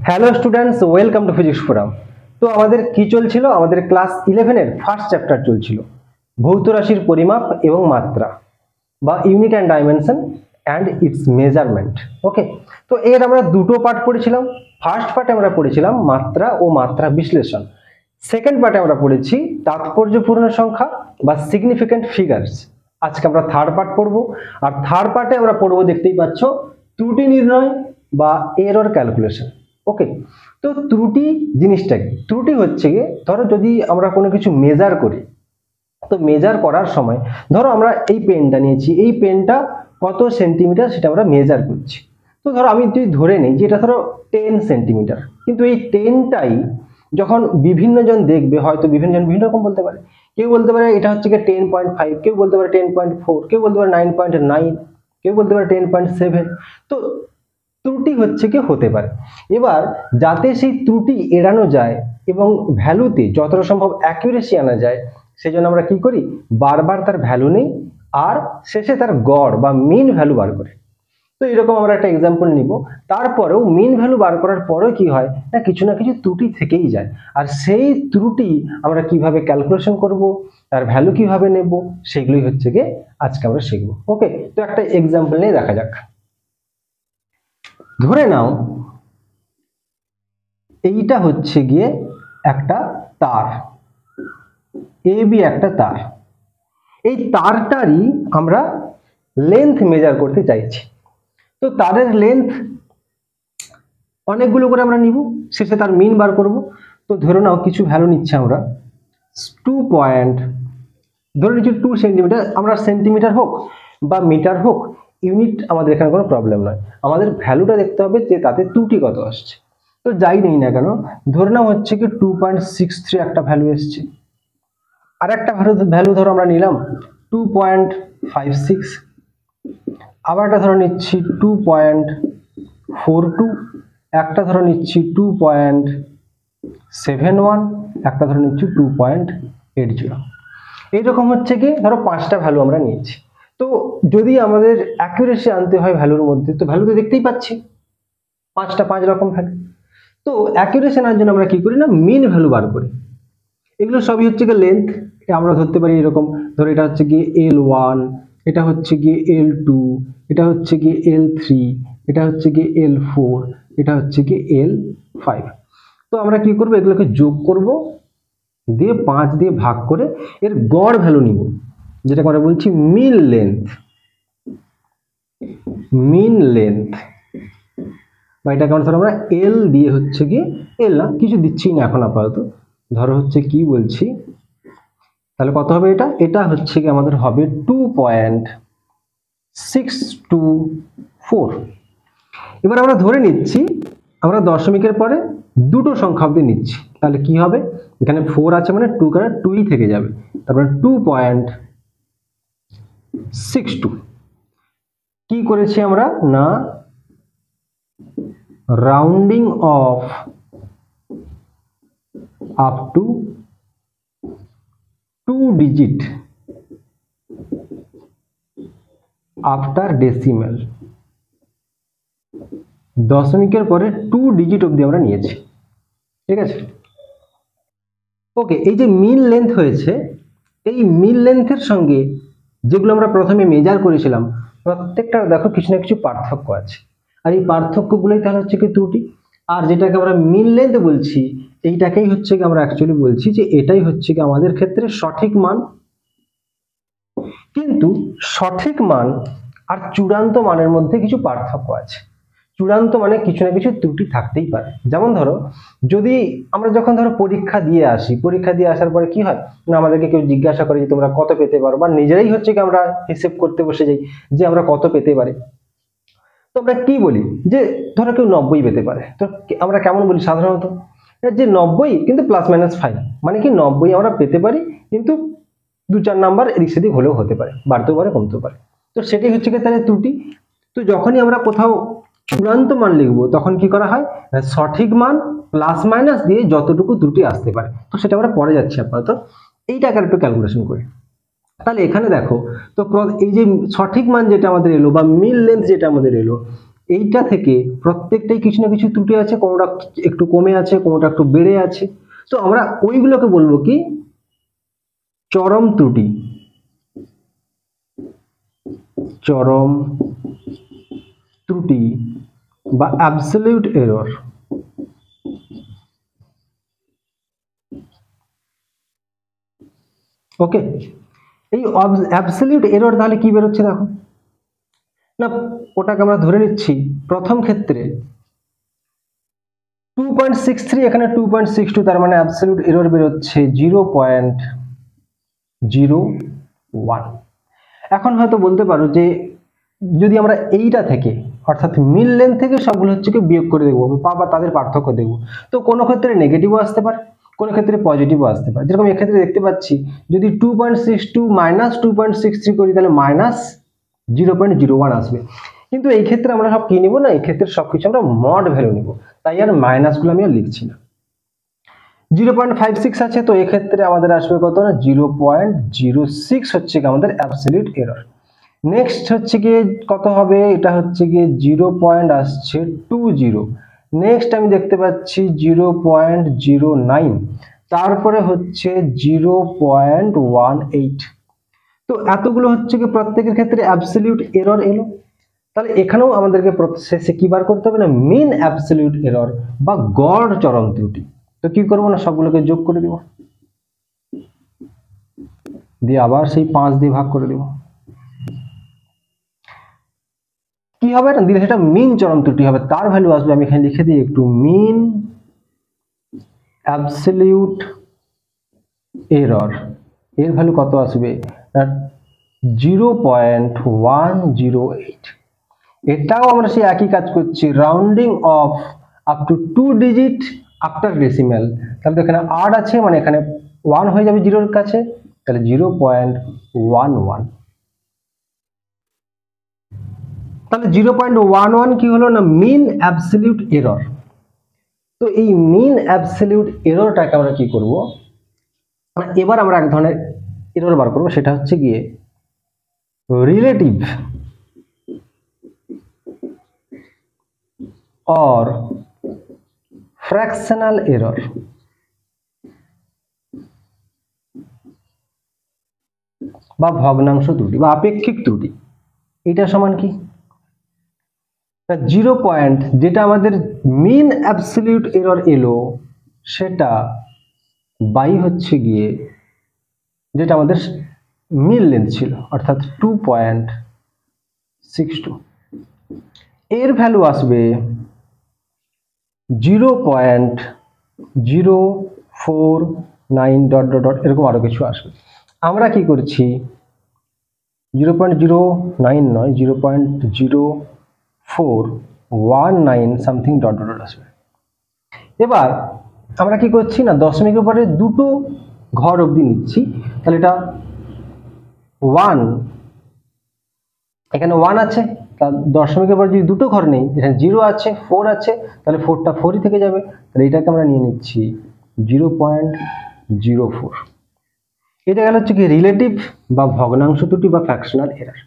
Hello students, welcome to physics forum. তো আমাদের কি চলছিল? আমাদের ক্লাস 11-এর ফার্স্ট চ্যাপ্টার চলছিল, ভৌত রাশির পরিমাপ এবং মাত্রা বা unit and dimension and its measurement. Okay, তো এর আমরা দুটো পার্ট পড়েছিলাম। ফার্স্ট পার্টে আমরা পড়েছিলাম মাত্রা ও মাত্রা বিশ্লেষণ। সেকেন্ড পার্টে আমরা পড়েছি তাৎপর্যপূর্ণ সংখ্যা বা সিগনিফিক্যান্ট ফিগার্স। আজকে আমরা থার্ড পার্ট পড়বো, আর থার্ড পার্টে আমরা পড়বো, দেখতেই পাচ্ছ, ত্রুটি নির্ণয় বা এরর ক্যালকুলেশন। ওকে, তো ত্রুটি জিনিসটা কি? ত্রুটি হচ্ছে গিয়ে, ধরো যদি আমরা কোনো কিছু মেজার করি, তো মেজার করার সময় ধরো আমরা এই পেনটা নিয়েছি, এই পেনটা কত সেন্টিমিটার সেটা আমরা মেজার করছি। তো ধরো আমি যদি ধরে নিই যে এটা ধরো 10 সেন্টিমিটার, কিন্তু এই 10টাই যখন বিভিন্ন জন দেখবে, হয়তো বিভিন্ন জন বিভিন্ন রকম বলতে পারে। কেউ বলতে পারে এটা হচ্ছে গিয়ে 10.5, কেউ বলতে পারে 10.4, কেউ বলতে পারে 9.9, কেউ বলতে পারে 10.7। তো ত্রুটি হচ্ছে কি হতে পারে। এবার যাতে সেই ত্রুটি এড়ানো যায় এবং ভ্যালুতে যতটা সম্ভব অ্যাকুরেসি আনা যায়, সেই জন্য আমরা কি করি, বারবার তার ভ্যালু নেই আর শেষে তার গড় বা মিন ভ্যালু বার করি। তো এরকম আমরা একটা এক্সাম্পল নিব। তারপরেও মিন ভ্যালু বার করার পরেও কি হয় না, কিছু না কিছু ত্রুটি থেকেই যায়। আর সেই ত্রুটি আমরা কিভাবে ক্যালকুলেশন করব, তার ভ্যালু কিভাবে নেব, সেগুলোই হচ্ছে গিয়ে আজকে আমরা শিখবো। ওকে, তো একটা এক্সাম্পল নিয়ে দেখা যাক। ধরে নাও এইটা হচ্ছে গিয়ে একটা তার, এ বি একটা তার। এই তারটারই আমরা লেন্থ মেজার করতে চাইছি। তো তারের লেন্থ অনেকগুলো করে আমরা নিব, শেষে তার মিন বার করব। তো ধরে নাও কিছু ভ্যালু নিচ্ছে আমরা 2 পয়েন্ট, ধরে নিচ্ছি 2 সেন্টিমিটার। আমরা সেন্টিমিটার হোক বা মিটার হোক, ইউনিট আমাদের এখানে কোনো প্রবলেম নয়, আমাদের ভ্যালুটা দেখতে হবে যে তাতে ত্রুটি কত আসছে। তো যাই নেই না কেন, ধরে নাও হচ্ছে কি 2.63 একটা ভ্যালু এসছে। আর একটা ভ্যালু ধরো আমরা নিলাম 2.56, আবার একটা ধরো নিচ্ছি 2.42, একটা ধরো নিচ্ছি 2.71, একটা ধরো নিচ্ছি 2.80। এইরকম হচ্ছে কি ধরো 5টা ভ্যালু আমরা নিয়েছি। তো যদি আমাদের অ্যাকুরেসি আনতে হয় ভ্যালুর মধ্যে, তো ভ্যালু তো দেখতেই পাচ্ছি 5 রকম ভ্যালু। তো অ্যাকুরেসি আনার জন্য আমরা কি করি না, মিন ভ্যালু বার করি। এগুলো সবই হচ্ছে গিয়ে লেন্থ। আমরা ধরতে পারি এরকম, ধরো এটা হচ্ছে গিয়ে L1, এটা হচ্ছে গিয়ে L2, এটা হচ্ছে গিয়ে L3, এটা হচ্ছে গিয়ে L4, এটা হচ্ছে গিয়ে L5। তো আমরা কি করব, এগুলোকে যোগ করব, দিয়ে 5 দিয়ে ভাগ করে এর গড় ভ্যালু নিব, যেটা আমরা বলছি মিন লেন্থ। মিন লেন্থ বা এটাকে আমরা এল দিয়ে হচ্ছে গিয়ে, এল না কিছু দিচ্ছি না এখন আপাতত, ধরো হচ্ছে কি বলছি, তাহলে কত হবে এটা, এটা হচ্ছে কি আমাদের হবে 2.624। এবার আমরা ধরে নিচ্ছি আমরা দশমিকের পরে দুটো সংখ্যা অবধি নিচ্ছি, তাহলে কি হবে, এখানে 4 আছে মানে 2 কারণে 2ই থেকে যাবে, তারপরে 2.62। কি করেছি আমরা না, rounding of up to 2 digit after decimal. দশমিকের পরে 2 ডিজিট অবধি আমরা নিয়েছি, ঠিক আছে। ওকে, এই যে মিন লেন্থ হয়েছে, এই মিন লেন্থের সঙ্গে যেগুলো আমরা প্রথমে মেজার করেছিলাম, প্রত্যেকটা দেখো কিছু না কিছু পার্থক্য আছে, আর এই পার্থক্যগুলোই তাহলে হচ্ছে কি ত্রুটি। আর যেটাকে আমরা মিন লেন্থ বলছি, এইটাকেই হচ্ছে কি আমরা অ্যাকচুয়ালি বলছি যে এটাই হচ্ছে কি আমাদের ক্ষেত্রে সঠিক মান। কিন্তু সঠিক মান আর চূড়ান্ত মানের মধ্যে কিছু পার্থক্য আছে। চূড়ান্ত মানে কিছু না কিছু ত্রুটি থাকতেই পারে। যেমন ধরো, যদি আমরা যখন ধরো পরীক্ষা দিয়ে আসি, পরীক্ষা দিয়ে আসার পরে কি হয় না, আমাদেরকে কেউ জিজ্ঞাসা করে যে তোমরা কত পেতে পারো, বা নিজেরাই হচ্ছে কি আমরা হিসেব করতে বসে যাই যে আমরা কত পেতে পারি। তো আমরা কি বলি যে ধরো কেউ 90 পেতে পারে, তো আমরা কেমন বলি সাধারণত, যে 90 কিন্তু +-5, মানে কি 90 আমরা পেতে পারি, কিন্তু 2-4 নাম্বার এদিক সেদিক হলেও হতে পারে, বাড়তেও পারে কমতেও পারে। তো সেটাই হচ্ছে কি তাহলে ত্রুটি। তো যখনই আমরা কোথাও চূড়ান্ত মান লিখবো, তখন কি করা হয়, সঠিক মান প্লাস মাইনাস দিয়ে যতটুকু ত্রুটি আসতে পারে, তো সেটা আমরা পরে যাচ্ছি আপাতত, এইটাকে একটু ক্যালকুলেশন করি। তাহলে এখানে দেখো, তো এই যে সঠিক মান যেটা আমাদের এলো বা মিন লেন্থ যেটা আমাদের এলো, এইটা থেকে প্রত্যেকটাই কিছু না কিছু ত্রুটি আছে, কোনোটা একটু কমে আছে, কোনোটা একটু বেড়ে আছে। তো আমরা ওইগুলোকে বলবো কি চরম ত্রুটি, চরম ত্রুটি বা অ্যাবসলিউট এরর। ওকে, এই অ্যাবসলিউট এরর তাহলে কি বেরোচ্ছে দেখো না, ওটাকে আমরা ধরে নিচ্ছি প্রথম ক্ষেত্রে 2.63, এখানে 2.62, তার মানে অ্যাবসলিউট এরর বেরোচ্ছে 0.01। এখন হয়তো বলতে পারো যে যদি আমরা এইটা থেকে অর্থাৎ মিড লেন্থ থেকে সবগুলো হচ্ছে কি বিয়োগ করে দেখবো বা তাদের পার্থক্য দেখবো, তো কোনো ক্ষেত্রে নেগেটিভও আসতে পারে, কোনো ক্ষেত্রে পজিটিভও আসতে পারে। যেরকম এক্ষেত্রে দেখতে পাচ্ছি যদি 2.62 মাইনাস 2.63 করি তাহলে মাইনাস 0.01 আসবে, কিন্তু এই ক্ষেত্রে আমরা সব কি নিব না, এই ক্ষেত্রে সবকিছু আমরা মড ভ্যালু নিব, তাই আর মাইনাসগুলো আমি আর লিখছি না। 0.56 আছে, তো এক্ষেত্রে আমাদের আসবে কত না 0.06 হচ্ছে কি আমাদের অ্যাবসলিউট এরর। নেক্সট হচ্ছে গিয়ে কত হবে, এটা হচ্ছে গিয়ে 0.20। নেক্সট আমি দেখতে পাচ্ছি 0.09, তারপরে হচ্ছে 0.18। তো এতগুলো হচ্ছে কি প্রত্যেকের ক্ষেত্রে অ্যাবসলিউট এরর এলো। তাহলে এখানেও আমাদেরকে শেষে কি বার করতে হবে না মিন অ্যাবসলিউট এরর বা গড় চরম ত্রুটি। তো কি করবো না সবগুলোকে যোগ করে দেব, দিয়ে আবার সেই 5 দিয়ে ভাগ করে দেব। কি হবে না দিলে সেটা মিন চরম ত্রুটি হবে, তার ভ্যালু আসবে, আমি এখানে লিখে দিই একটু মিন অ্যাবসলিউট এরর, এর ভ্যালু কত আসবে 0.108। এটাও আমরা সেই একই কাজ করছি, rounding of up to 2 digit after decimal. তাহলে তো এখানে 8 আছে, মানে এখানে 1 হয়ে যাবে 0 এর কাছে, তাহলে 0.11। তাহলে 0.11 কি হলো না মিন অ্যাবসলিউট এরর। তো এই মিন অ্যাবসলিউট এররটাকে আমরা কি করব, এবার আমরা এক ধরনের এরর বার করব, সেটা হচ্ছে গিয়ে রিলেটিভ or fractional error। বা ভগ্নাংশ ত্রুটি বা আপেক্ষিক ত্রুটি, এটা সমান কি 0 পয়েন্ট যেটা আমাদের মিন অ্যাবসলিউট এরর এলো সেটা বাই হচ্ছে গিয়ে যেটা আমাদের মিন লেন্থ ছিল অর্থাৎ 2.62, এর ভ্যালু আসবে 0.049 ডট ডট ডট এরকম আরো কিছু আসবে। আমরা কি করছি 0.09 নয় 0.0419 সামথিং ডট ডট ডট আসবে। এবার আমরা কি করছি না দশমিকের পরে দুটো ঘর অবধি নিচ্ছি, তাহলে এটা 1, এখানে 1 আছে, তার দশমিকের পর যদি দুটো ঘর নেই, এখানে 0 আছে 4 আছে, তাহলে 4টা 4ই থেকে যাবে, তাহলে এটাকে আমরা নিয়ে নিচ্ছি 0.04। এটা গেল হচ্ছে কি রিলেটিভ বা ভগ্নাংশ ত্রুটি বা ফ্র্যাকশনাল এরর।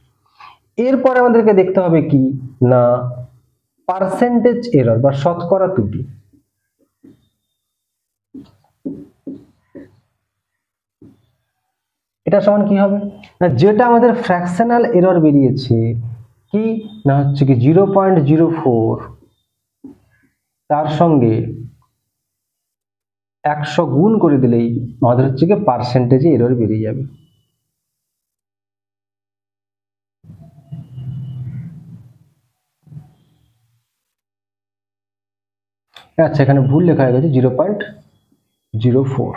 এরপরে আমাদেরকে দেখতে হবে কি না পার্সেন্টেজ এরর বা শতকরা ত্রুটি। এটা সমান কি হবে না যেটা আমাদের ফ্র্যাকশনাল এরর বেরিয়েছে কি না হচ্ছে কি 0.04 তার সঙ্গে 100 গুণ করে দিলেই আমাদের হচ্ছে কি পার্সেন্টেজে এরর বেরিয়ে যাবে। আচ্ছা এখানে ভুল লেখা হয়ে গেছে 0.04,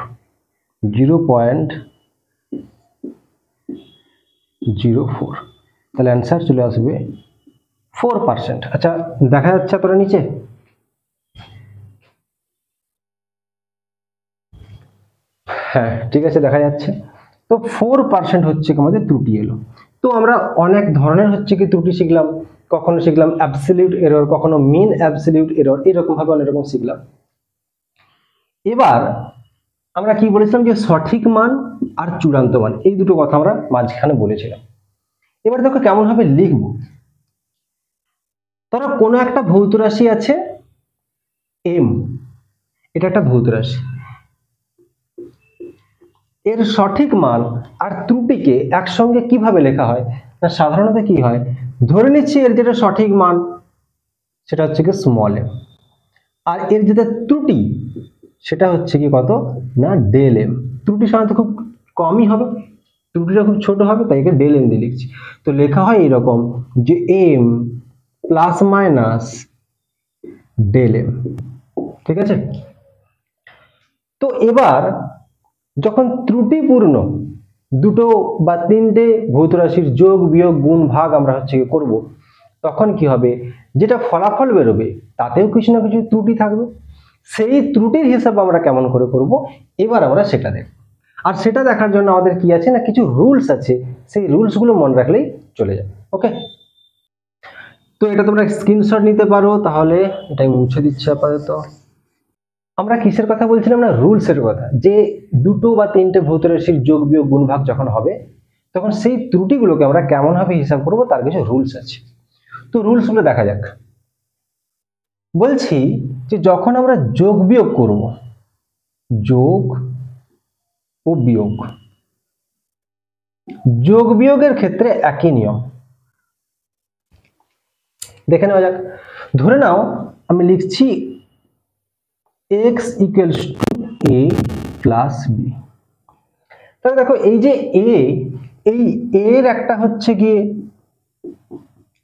0.04, তাহলে অ্যান্সার চলে আসবে 4%। আচ্ছা দেখা যাচ্ছে তোরা নিচে, হ্যাঁ ঠিক আছে দেখা যাচ্ছে। তো 4% হচ্ছে আমাদের ত্রুটি এলো। তো আমরা অনেক ধরনের হচ্ছে কি ত্রুটি শিখলাম, কখনো শিখলাম অ্যাবসলিউট এরর, কখনো মিন অ্যাবসলিউট এরর, এরকম ভাবে অনেক রকম শিখলাম। এবার আমরা কি বলেছিলাম যে সঠিক মান আর চূড়ান্ত মান এই দুটো কথা আমরা মাঝখানে বলেছিলাম। এবার দেখো কেমন ভাবে লিখবো, ধরো কোনো একটা ভৌত রাশি আছে m, এটা একটা ভৌত রাশি, এর সঠিক মান আর ত্রুটিকে একসঙ্গে কিভাবে লেখা হয় না, সাধারণত কি হয়, ধরে নিচ্ছি এর যেটা সঠিক মান সেটা হচ্ছে কি স্মল m, আর এর যেটা ত্রুটি সেটা হচ্ছে কি কত না ডেল m। ত্রুটি সাধারণত খুব কমই হবে, ত্রুটিটা খুব ছোট হবে, তাই একে ডেল m দিয়ে লিখছি। তো লেখা হয় এরকম যে m plus minus del m, ঠিক আছে। তো এবার যখন ত্রুটিপূর্ণ দুটো বা তিনটে ভৌত রাশির যোগ বিয়োগ গুণ ভাগ আমরা হচ্ছে করব, তখন কি হবে, যেটা ফলাফল বেরোবে তাতেও কিছু না কিছু ত্রুটি থাকবে। সেই ত্রুটির হিসাব আমরা কেমন করে করব, এবার আমরা সেটা দেখব। আর সেটা দেখার জন্য আমাদের কি আছে না, কিছু রুলস আছে, সেই রুলসগুলো মনে রাখলেই চলে যাবে। ওকে, তো এটা তোমরা স্ক্রিনশট নিতে পারো, তাহলে এটাই মুছে দিচ্ছি আপাতত। আমরা কিসের কথা বলছিলাম না, রুলসের কথা, যে দুটো বা তিনটে ভৌত রাশির যোগ বিয়োগ গুণ ভাগ যখন হবে তখন সেই ত্রুটিগুলোকে আমরা কেমন ভাবে হিসাব করব তার কিছু রুলস আছে। তো রুলসগুলো দেখা যাক। বলছি যে যখন আমরা যোগ বিয়োগ করব, যোগ ও বিয়োগ, যোগ বিয়োগের ক্ষেত্রে একই নিয়ম, দেখে নেওয়া যাক। ধরে নাও আমি লিখছি x equals to a plus B. তাহলে দেখো এই যে a, এই এর একটা হচ্ছে গিয়ে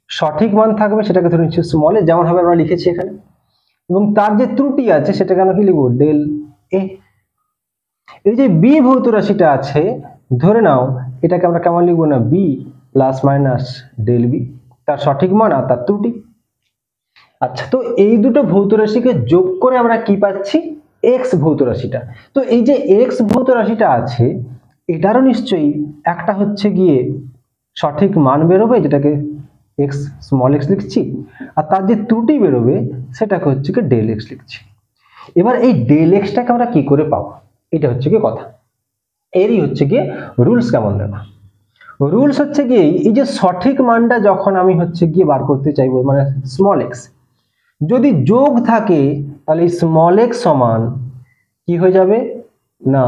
সঠিক মান থাকবে, সেটাকে ধরে নিচ্ছি স্মল এ, যেমন ভাবে আমরা লিখেছি এখানে, এবং তার যে ত্রুটি আছে সেটাকে আমরা কি লিখবো, ডেল এ। এই যে বি ভৌত রাশিটা আছে, ধরে নাও এটাকে আমরা কেমন লিখবো না, B plus minus del B, তার সঠিক মান আর তার ত্রুটি। আচ্ছা, তো এই দুটো ভৌত রাশিকে যোগ করে আমরা কি পাচ্ছি, এক্স ভৌত রাশিটা। তো এই যে এক্স ভৌত রাশিটা আছে, এটারও নিশ্চয়ই একটা হচ্ছে গিয়ে সঠিক মান বেরোবে, যেটাকে এক্স স্মল এক্স লিখছি, আর তার যে ত্রুটি বেরোবে সেটাকে হচ্ছে কি ডেল এক্স লিখছি। এবার এই ডেল এক্সটাকে আমরা কি করে পাবো, এটা হচ্ছে কি কথা, এরই হচ্ছে গিয়ে রুলস কেমন দেখো। রুলস হচ্ছে গিয়ে এই যে সঠিক মানটা যখন আমি হচ্ছে গিয়ে বার করতে চাইবো, মানে স্মল এক্স যদি যোগ থাকে, তাহলে স্মল এক্স সমান কি হয়ে যাবে না,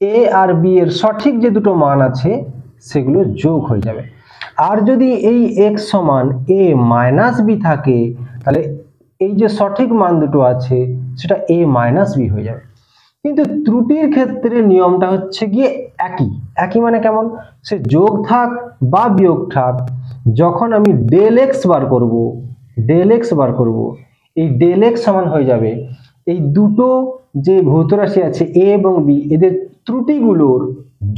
এ আর বি এর সঠিক যে দুটো মান আছে সেগুলো যোগ হয়ে যাবে। আর যদি এই এক্স সমান এ মাইনাস বি থাকে, তাহলে এই যে সঠিক মান দুটো আছে সেটা এ মাইনাস বি হয়ে যাবে। কিন্তু ত্রুটির ক্ষেত্রে নিয়মটা হচ্ছে গিয়ে একই। একই মানে কেমন, সে যোগ থাক বা বিয়োগ থাক, যখন আমি ডেল এক্স বার করব, ডেল এক্স বার করব, এই ডেল এক্স সমান হয়ে যাবে এই দুটো যে ভৌত রাশি আছে এ এবং বি, এদের ত্রুটিগুলোর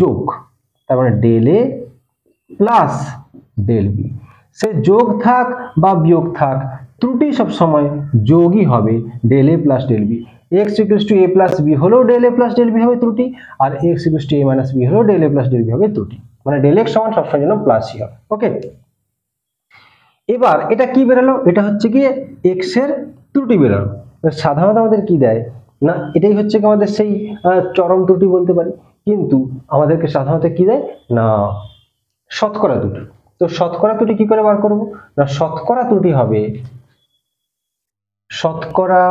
যোগ, তার মানে del a plus del B. সে যোগ থাক বা বিয়োগ থাক, ত্রুটি সব সময় যোগই হবে, del a plus del b. x equals to a plus b হলেও del a plus del b হবে ত্রুটি, আর x equals to a minus b হলেও del a plus del b হবে ত্রুটি, মানে ডেল x সমান সবসময় যেন প্লাসই হবে। ওকে, এবার এটা কি বেরোলো, এটা হচ্ছে গিয়ে x এর ত্রুটি বেরোলো। সাধারণত আমাদের কি দেয় না, এটাই হচ্ছে কি আমাদের সেই চরম ত্রুটি বলতে পারি, কিন্তু আমাদেরকে সাধারণত কি দেয় না শতকরা ত্রুটি। তো শতকরা ত্রুটি কি করে বার করব না, শতকরা ত্রুটি হবে শতকরা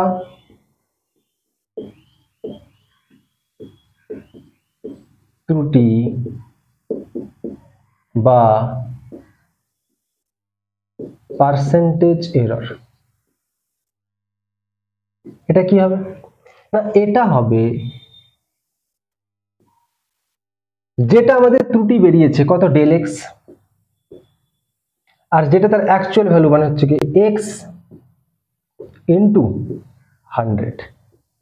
ত্রুটি বা পার্সেন্টেজ এরর। এটা কি হবে না, এটা হবে যেটা আমাদের ত্রুটি বেরিয়েছে কত ডেল এক্স, আর যেটা তার অ্যাকচুয়াল ভ্যালু মানে হচ্ছে কি এক্স ইন্টু 100,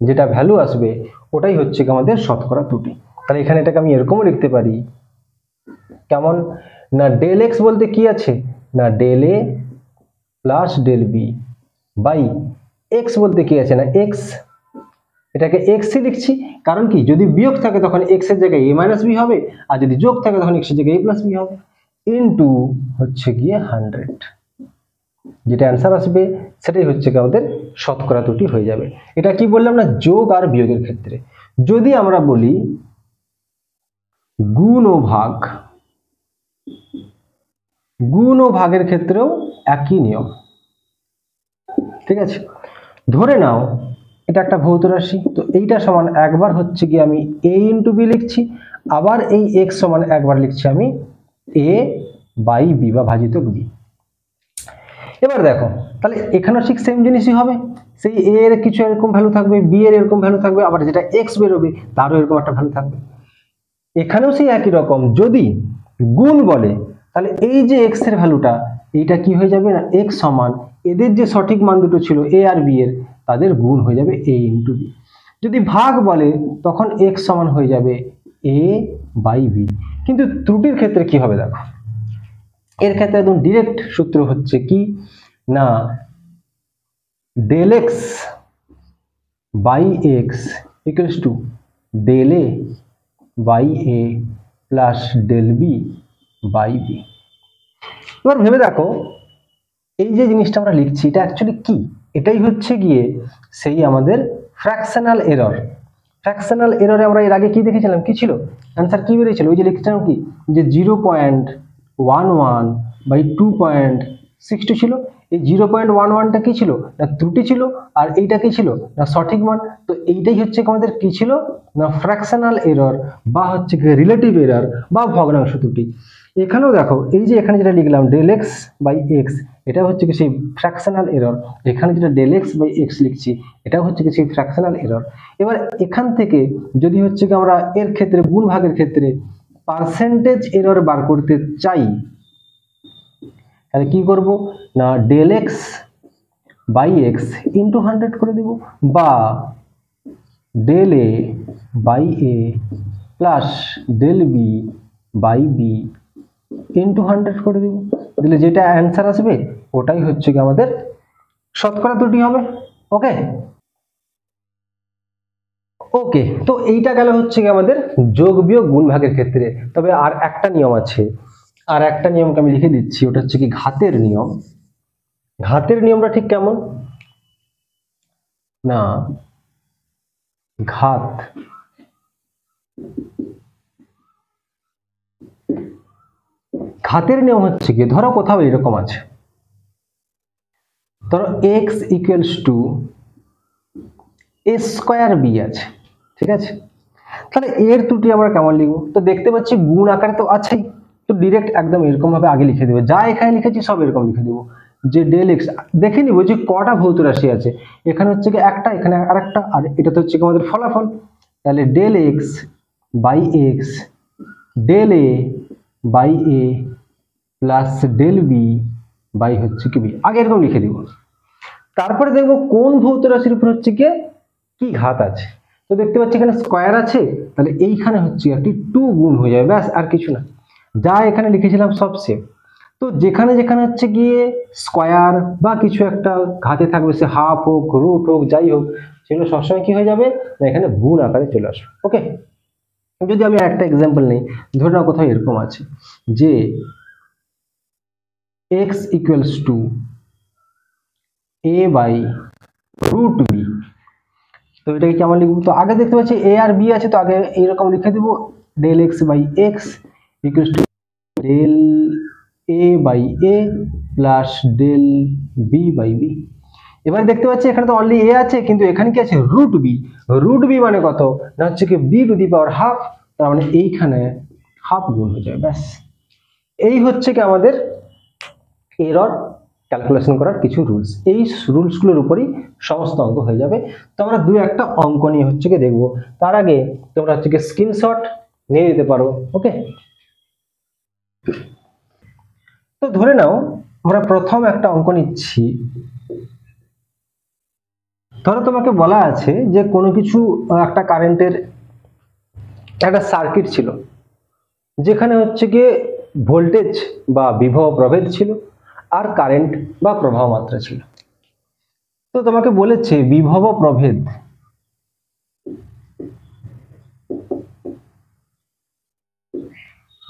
যেটা ভ্যালু আসবে ওটাই হচ্ছে কি আমাদের শতকরা ত্রুটি। তাহলে এখানে এটাকে আমি এরকমও লিখতে পারি কেমন না, ডেল এক্স বলতে কি আছে না del a plus del b by x বলতে কি আছে না এক্স, এটাকে এক্সই লিখছি, কারণ কি যদি বিয়োগ থাকে তখন এক্স এর জায়গায় এ মাইনাস বি হবে, আর যদি যোগ থাকে তখন এক্স এর জায়গায় এ প্লাস বি হবে, ইন্টু হচ্ছে গিয়ে 100, যেটা অ্যান্সার আসবে সেটাই হচ্ছে কি আমাদের শতকরা ত্রুটি হয়ে যাবে। এটা কি বললাম না, যোগ আর বিয়োগের ক্ষেত্রে। যদি আমরা বলি গুণ ও ভাগ, গুণ ও ভাগের ক্ষেত্রেও একই নিয়ম। ঠিক আছে, ধরে নাও এটা একটা ভৌত রাশি, তো এইটা সমান একবার হচ্ছে কি আমি a ইন্টু বি লিখছি, আবার এই x সমান একবার লিখছি আমি a বাই বি বা ভাজিতক বি। এবার দেখো তাহলে এখানেও ঠিক সেম জিনিসই হবে, সেই a এর কিছু এরকম ভ্যালু থাকবে, b এর এরকম ভ্যালু থাকবে, আবার যেটা x বেরোবে তারও এরকম একটা ভ্যালু থাকবে। এখানেও সেই একই রকম, যদি গুণ বলে তাহলে এই যে x এর ভ্যালুটা এইটা কি হয়ে যাবে না x সমান এদের যে সঠিক মান দুটো ছিল a আর b এর তাদের গুণ হয়ে যাবে a ইন্টু বি। যদি ভাগ বলে তখন x সমান হয়ে যাবে a বাই বি। কিন্তু ত্রুটির ক্ষেত্রে কি হবে দেখো, এর ক্ষেত্রে একদম ডিরেক্ট সূত্র হচ্ছে কি না del x by x equals to del a by a plus del b by b. এবার ভেবে দেখো এই যে জিনিসটা আমরা লিখছি এটা অ্যাকচুয়ালি কি, এটাই হচ্ছে গিয়ে সেই আমাদের ফ্র্যাকশনাল এরর। ফ্র্যাকশনাল এররে আমরা এর আগে কি দেখেছিলাম, কি ছিল অ্যান্সার, কি বেরিয়েছিল, ওই যে লিখছিলাম কি যে 0.11 বাই 2.62 ছিল। এই 0.11টা কি ছিল না ত্রুটি ছিল, আর এইটা কি ছিল না সঠিক মান। তো এইটাই হচ্ছে আমাদের কি ছিল না ফ্র্যাকশনাল এরর বা হচ্ছে রিলেটিভ এরর বা ভগ্নাংশ ত্রুটি। এখানেও দেখো এই যে এখানে যেটা লিখলাম ডেল এক্স বাই এক্স, এটা হচ্ছে কি সেই ফ্র্যাকশনাল এরর। এখানে যেটা ডেল এক্স বাই এক্স লিখছি এটা হচ্ছে কি সেই ফ্র্যাকশনাল এরর। এবার এখান থেকে যদি হচ্ছে কি আমরা এর ক্ষেত্রে গুণ ভাগের ক্ষেত্রে পার্সেন্টেজ এরর বার করতে চাই তাহলে কি করব না del x by x into 100 করে দেব, বা del a by a plus del b by b into 100 করে দেব। দিলে যেটা অ্যান্সার আসবে ওটাই হচ্ছে কি আমাদের শতকরা ত্রুটি হবে। ওকে ওকে, তো এইটা গেল হচ্ছে কি আমাদের যোগ বিয়োগ গুণ ভাগের ক্ষেত্রে। তবে আর একটা নিয়ম আছে, আর একটা নিয়মকে আমি লিখে দিচ্ছি, ওটা হচ্ছে কি ঘাতের নিয়ম। ঘাতের নিয়মটা ঠিক কেমন না ঘাত ঘাতের নিয়ম হচ্ছে কি ধরো কোথাও এরকম আছে, ধরো x equals to a square b আছে, ঠিক আছে, তাহলে এর ত্রুটি আমরা কেমন লিখবো, তো দেখতে পাচ্ছি গুণ আকারে তো আছেই, তো ডিরেক্ট একদম এরকম ভাবে আগে লিখে দেবো, যা এখানে লিখেছি সব এরকম লিখে দেবো যে ডেল এক্স। দেখে নিব যে কটা ভৌত রাশি আছে, এখানে হচ্ছে কি একটা, এখানে আরেকটা, আর এটা তো হচ্ছে কি আমাদের ফলাফল। তাহলে del x by x del a by a plus del b by হচ্ছে কি বি, আগে এরকম লিখে দিব। তারপরে দেখবো কোন ভৌত রাশির উপর হচ্ছে কি ঘাত আছে। তো দেখতে পাচ্ছি এখানে স্কয়ার আছে, তাহলে এইখানে হচ্ছে একটি 2 গুণ হয়ে যাবে, ব্যাস আর কিছু না, যা এখানে লিখেছিলাম সব সেম। তো যেখানে যেখানে হচ্ছে গিয়ে স্কয়ার বা কিছু একটা ঘাতে থাকবে, সে হাফ হোক রুট হোক যাই হোক, সেগুলো সবসময় কি হয়ে যাবে না এখানে গুণ আকারে চলে আসবে। ওকে, যদি আমি একটা এক্সাম্পল নিই, ধরে নাও কোথাও এরকম আছে যে x equals to a by root b, তো এটাকে কেমন লিখবো, তো আগে দেখতে পাচ্ছি a আর b আছে, তো আগে এইরকম লিখে দেবো del x by x equals to del a by a plus del b by b. এবার দেখতে পাচ্ছি এখানে তো অনলি a আছে, কিন্তু এখানে কি আছে রুট বি। রুট বি মানে কত না হচ্ছে কি b to the power half, তার মানে এইখানে হাফ গুণ হয়ে যাবে, ব্যাস। এই হচ্ছে কি আমাদের এরর ক্যালকুলেশন করার কিছু রুলস, এই রুলসগুলোর উপরই সমস্ত অঙ্ক হয়ে যাবে। তো আমরা দু একটা অঙ্ক নিয়ে হচ্ছে কি দেখবো, তার আগে তোমরা হচ্ছে কি স্ক্রিনশট নিয়ে নিতে পারো। ওকে, তো ধরে নাও আমরা প্রথম একটা অঙ্ক নিচ্ছি। ধরো তোমাকে বলা আছে যে কোনো কিছু একটা কারেন্টের একটা সার্কিট ছিল, যেখানে হচ্ছে গিয়ে ভোল্টেজ বা বিভব প্রভেদ ছিল আর কারেন্ট বা প্রবাহ মাত্রা ছিল। তো তোমাকে বলেছে বিভব প্রভেদ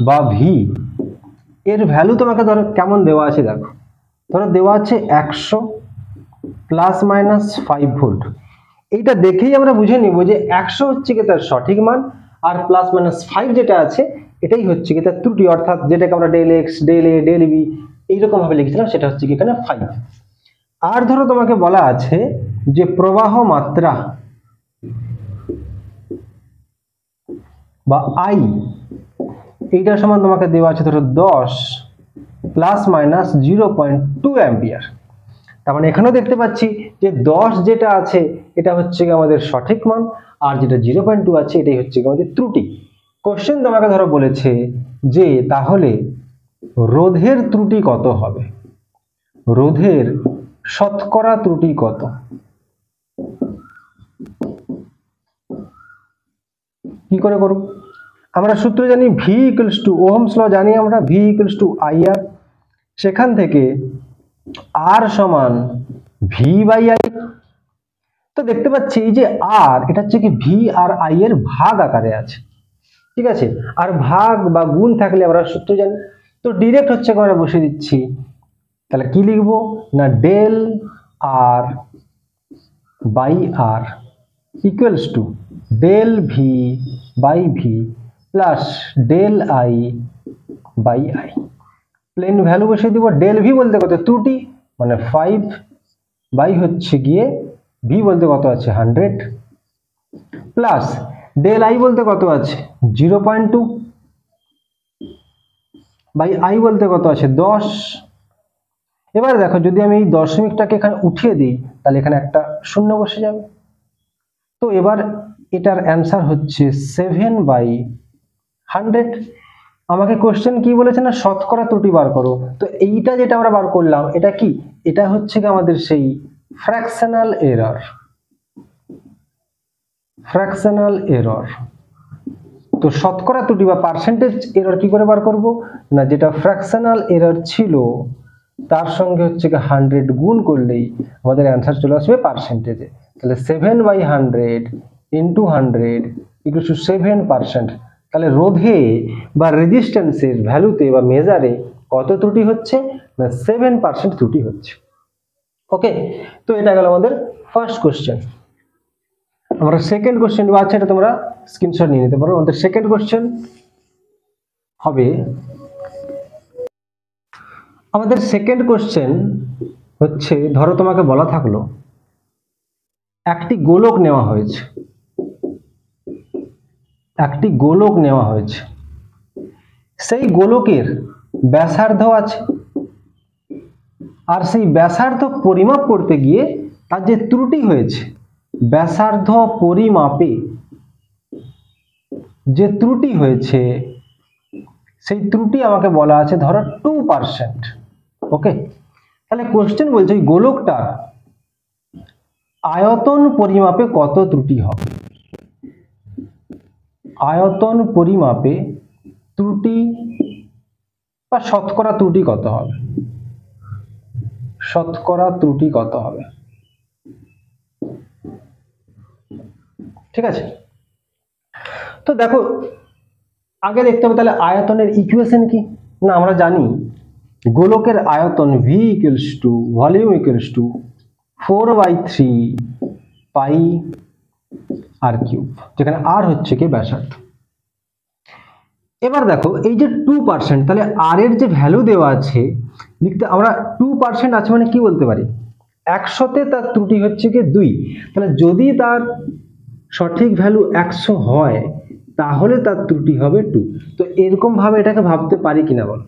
বা ভি এর ভ্যালু তোমাকে ধরো কেমন দেওয়া আছে, দেখো ধরো দেওয়া আছে 100 প্লাস মাইনাস 5 ভোল্ট। এইটা দেখেই আমরা বুঝে নিব যে 100 হচ্ছে কি তার সঠিক মান, আর প্লাস মাইনাস 5 যেটা আছে এটাই হচ্ছে কি তার ত্রুটি, অর্থাৎ যেটাকে আমরা del x del a del b এইরকম ভাবে লিখেছিলাম সেটা হচ্ছে কি এখানে 5। আর ধরো তোমাকে বলা আছে যে প্রবাহ মাত্রা বা আই, এইটার সমান তোমাকে দেওয়া আছে ধরো 10 প্লাস মাইনাস 0.2 অ্যাম্পিয়ার। তার মানে এখানেও দেখতে পাচ্ছি যে 10 যেটা আছে এটা হচ্ছে আমাদের সঠিক মান, আর যেটা 0.2 আছে এটাই হচ্ছে আমাদের ত্রুটি। কোশ্চেন তোমাকে ধরো বলেছে যে তাহলে রোধের ত্রুটি কত হবে, রোধের শতকরা ত্রুটি কত। কি করে করব? আমরা সূত্র জানি V equals two, Ohm's law জানি আমরা, V ইকুয়ালস টু IR, সেখান থেকে R সমান V বাই I। তো দেখতে পাচ্ছি এই যে R এটা হচ্ছে কি V আর I এর ভাগ আকারে আছে, ঠিক আছে। আর ভাগ বা গুণ থাকলে আমরা সূত্র জানি, তো ডিরেক্ট হচ্ছে আমরা বসে দিচ্ছি। তাহলে কি লিখবো না del R by R equals to del V by V plus del I by I। Plain value বসিয়ে দিব। ডেল V বলতে কত ত্রুটি, মানে 5 বাই হচ্ছে গিয়ে V বলতে কত আছে 100 প্লাস ডেল I বলতে কত আছে 0.2 বাই I বলতে কত আছে 10। এবার দেখো যদি আমি এই দশমিকটাকে এখানে উঠিয়ে দিই তাহলে এখানে একটা শূন্য বসে যাবে। তো এবার এটার অ্যান্সার হচ্ছে 7/100। আমাকে কোশ্চেন কি বলেছে না শতকরা ত্রুটি বার করো। তো এইটা যেটা আমরা বার করলাম এটা কি, এটা হচ্ছে কি আমাদের সেই ফ্র্যাকশনাল এরর, ফ্র্যাকশনাল এরর। তো শতকরা ত্রুটি বা পার্সেন্টেজ এরর কি করে বার করব না, যেটা ফ্র্যাকশনাল এরর ছিল তার সঙ্গে হচ্ছে কি 100 গুণ করলেই আমাদের অ্যান্সার চলে আসবে পার্সেন্টেজে। তাহলে 7/100 ইন্টু 100 ইকুয়াল টু 7%। তাহলে রোধে বা রেজিস্ট্যান্সের ভ্যালুতে বা মেজারে কত ত্রুটি হচ্ছে না 7% ত্রুটি হচ্ছে। ওকে, তো এটা গেল আমাদের ফার্স্ট কোশ্চেন। আমরা সেকেন্ড কোশ্চেন, আচ্ছা এটা তোমরা স্ক্রিনশট নিয়ে নিতে পারো। আমাদের সেকেন্ড কোশ্চেন হবে, আমাদের সেকেন্ড কোশ্চেন হচ্ছে ধরো তোমাকে বলা থাকলো একটি গোলক নেওয়া হয়েছে, একটি গোলক নেওয়া হয়েছে, সেই গোলকের ব্যাসার্ধ আছে, আর সেই ব্যাসার্ধ পরিমাপ করতে গিয়ে তার যে ত্রুটি হয়েছে, ব্যাসার্ধ পরিমাপে যে ত্রুটি হয়েছে সেই ত্রুটি আমাকে বলা আছে ধরো 2%। ওকে, তাহলে কোশ্চেন বলছে এই গোলকটার আয়তন পরিমাপে কত ত্রুটি হবে, আয়তন পরিমাপে ত্রুটি বা শতকরা ত্রুটি কত হবে, শতকরা ত্রুটি কত হবে। ঠিক আছে, তো দেখো আগে দেখতে হবে তাহলে আয়তনের ইকুয়েশন কি না, আমরা জানি গোলকের আয়তন V equals to volume equals to 4/3 pi r cube, যেখানে আর হচ্ছে কি ব্যাসার্ধ। এবার দেখো এই যে 2%, তাহলে আর এর যে ভ্যালু দেওয়া আছে লিখতে আমরা 2% আছে মানে কি বলতে পারি 100তে তার ত্রুটি হচ্ছে কি 2। তাহলে যদি তার সঠিক ভ্যালু 100 হয় তাহলে তার ত্রুটি হবে 2। তো এরকম ভাবে এটাকে ভাবতে পারি কিনা বলো।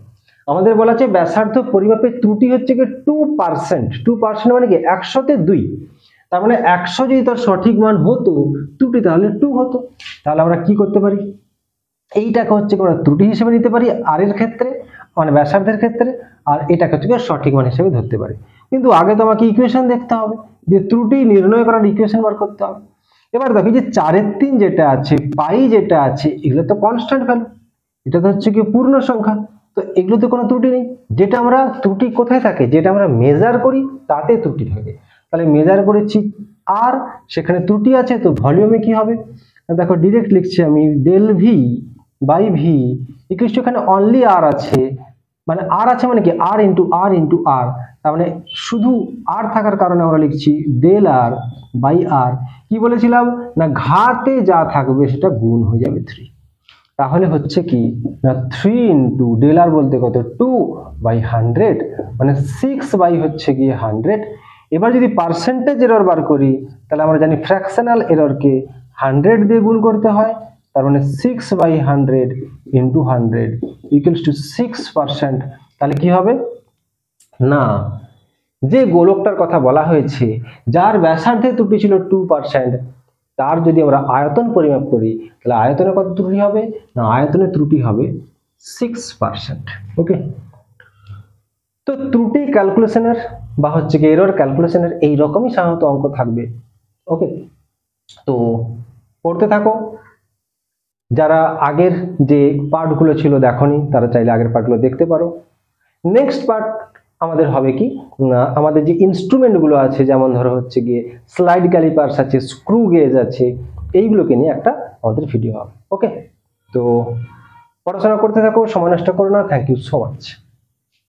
আমাদের বলা আছে ব্যাসার্ধ পরিমাপের ত্রুটি হচ্ছে কি 2%, 2% মানে কি 100তে 2, তার মানে 100 যদি তার সঠিক মান হতো ত্রুটি তাহলে 2 হতো। তাহলে আমরা কি করতে পারি, এইটাকে হচ্ছে আমরা ত্রুটি হিসেবে নিতে পারি আর এর ক্ষেত্রে মানে ব্যাসার্ধের ক্ষেত্রে, আর এটাকে হচ্ছে সঠিক মান হিসেবে ধরতে পারি। কিন্তু আগে তোমাকে ইকুয়েশন দেখতে হবে, যে ত্রুটি নির্ণয় করার ইকুয়েশন বার করতে হবে। এবার দেখো যে 4/3 যেটা আছে, পাই যেটা আছে, এগুলো তো কনস্ট্যান্ট ভ্যালু, এটা তো হচ্ছে কি পূর্ণ সংখ্যা, তো এগুলোতে কোনো ত্রুটি নেই। যেটা আমরা ত্রুটি কোথায় থাকে, যেটা আমরা মেজার করি তাতে ত্রুটি থাকে। তাহলে মেজার করেছি আর সেখানে ত্রুটি আছে, তো ভলিউমে কি হবে দেখো ডিরেক্ট লিখছি আমি del v by v equal to, এখানে অনলি আর আছে, মানে আর আছে মানে কি আর ইন্টু আর ইন্টু আর, তার মানে শুধু আর থাকার কারণে আমরা লিখছি ডেল আর বাই আর। কি বলেছিলাম না ঘাতে যা থাকবে সেটা গুণ হয়ে যাবে 3, তাহলে হচ্ছে কি না 3 ইন্টু ডেল আর বলতে কত 2/100 মানে 6 বাই হচ্ছে গিয়ে 100 এবার যদি পার্সেন্টেজ এরর বার করি তাহলে আমরা জানি ফ্র্যাকশনাল এররকে 100 দিয়ে গুণ করতে হয়, তার মানে 6/100 ইন্টু 100 ইকুয়ালস টু 6%। তাহলে কি হবে না, যে গোলকটার কথা বলা হয়েছে যার ব্যাসার্ধে ত্রুটি ছিল 2%, তার যদি আমরা আয়তন পরিমাপ করি তাহলে আয়তনে কত ত্রুটি হবে না, আয়তনে ত্রুটি হবে 6%। ওকে, তো ত্রুটি ক্যালকুলেশনের বা হচ্ছে কি এরর ক্যালকুলেশনের এইরকমই সাধারণত অঙ্ক থাকবে। ওকে, তো পড়তে থাকো। যারা আগের যে পার্টগুলো ছিল দেখোনি তারা চাইলে আগের পার্টগুলো দেখতে পারো। নেক্সট পার্ট আমাদের হবে কি না, আমাদের যে ইনস্ট্রুমেন্টগুলো আছে যেমন ধরো হচ্ছে গিয়ে স্লাইড ক্যালিপার্স আছে, স্ক্রু গেজ আছে, এইগুলোকে নিয়ে একটা আমাদের ভিডিও হবে। ওকে, তো পড়াশোনা করতে থাকো, সময় নষ্ট করো না। Thank you so much.